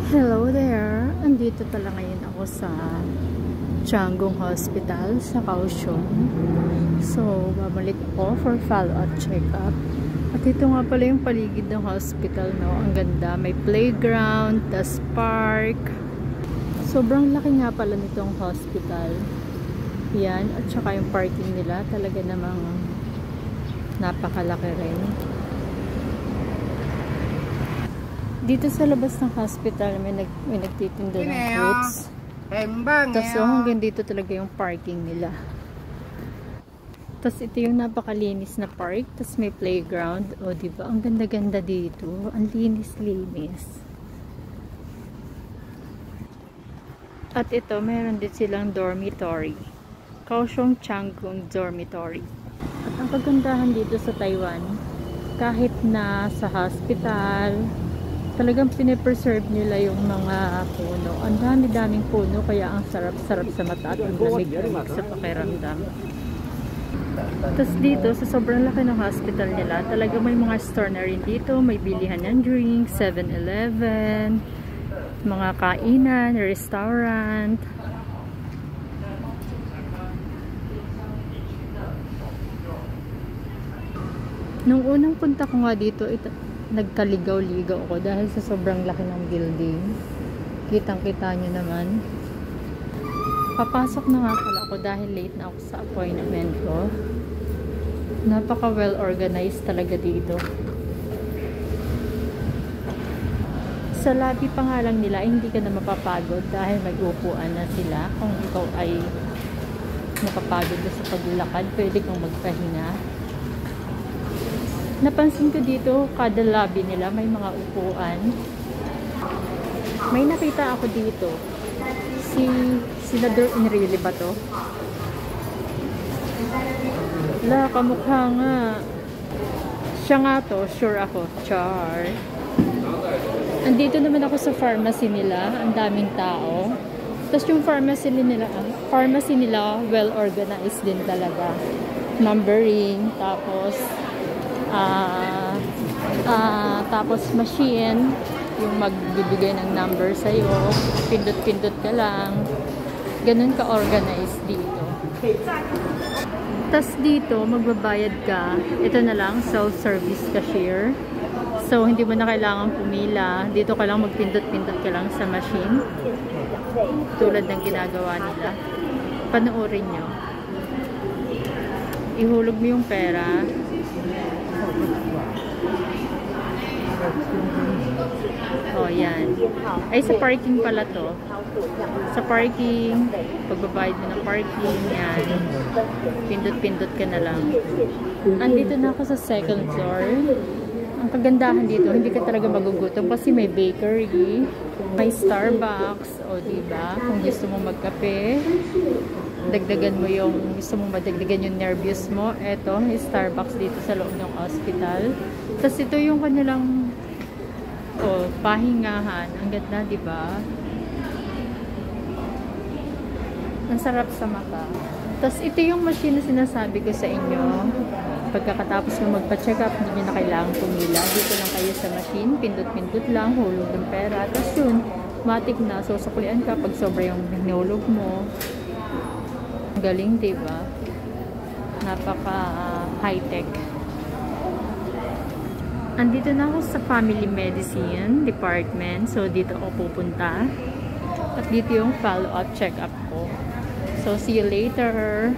Hello there! Andito pala ngayon ako sa Tianggong Hospital sa Kaohsiung. So, babalik ako for follow-up check-up. At ito nga pala yung paligid ng hospital, no? Ang ganda. May playground, tas park. Sobrang laki nga pala nitong hospital. Yan. At saka yung parking nila, talaga namang napakalaki rin. Dito sa labas ng hospital, may nagtitinda ng fruits. Tapos hanggang dito talaga yung parking nila. Tapos ito yung napakalinis na park. Tapos may playground. O diba? Ang ganda-ganda dito. Ang linis-linis. At ito, meron din silang dormitory. Kaohsiung Tianggong Dormitory. At ang kagandahan dito sa Taiwan, kahit na sa hospital, talagang pinipreserve nila yung mga puno. Ang dami-daming puno, kaya ang sarap-sarap sa mata at ang lamig-lamig sa pakiramdam. Tapos dito, sa sobrang laki ng hospital nila, talaga may mga store na rin dito. May bilihan ng drinks, 7-Eleven, mga kainan, restaurant. Nung unang punta ko nga dito, nagkaligaw-ligaw ako dahil sa sobrang laki ng building. Kitang-kita nyo naman. Papasok na nga pala ako dahil late na ako sa appointment ko. Napaka well organized talaga dito. Sa lobby pa nga lang nila, hindi ka na mapapagod dahil may upuan na sila. Kung ikaw ay napapagod na sa paglakad, pwede kang magpahinga. Napansin ko dito, kada lobby nila may mga upuan. May nakita ako dito. Si Senador Enrile ba to? La, kamukha nga. Siya nga to, sure ako. Char. Andito naman ako sa pharmacy nila. Ang daming tao. Tapos yung pharmacy nila well organized din talaga. Numbering, tapos machine yung magbibigay ng number sa'yo, pindot-pindot ka lang, ganun ka-organized dito. Tas dito magbabayad ka, ito na lang, self-service cashier, so hindi mo na kailangan pumila, dito ka lang magpindot-pindot ka lang sa machine tulad ng ginagawa nila. Panoorin nyo, ihulog mo yung pera. Oh, yan. Ay, sa parking pala to. Sa parking, pagbabayad mo ng parking, yan. Pindot-pindot ka na lang. Andito na ako sa second floor. Ang kagandahan dito, hindi ka talaga magugutom kasi may bakery, may Starbucks, o diba? Kung gusto mo magkape, dagdagan mo yung, gusto mo madagdagan yung nervous mo, eto, may Starbucks dito sa loob ng hospital. Tapos ito yung kanilang pahingahan. Ang ganda, diba? Ang sarap sa mata. Tapos ito yung machine na sinasabi ko sa inyo. Pagkatapos mo magpa-check up, hindi nyo na kailangan pumila. Dito lang kayo sa machine, pindot-pindot lang, hulog ng pera. Tapos yun, matik na, susuklian ka pag sobra yung hinulog mo. Galing, diba? Napaka high-tech. Andito na ako sa family medicine department. So, dito ako pupunta. At dito yung follow-up check-up ko. So, see you later.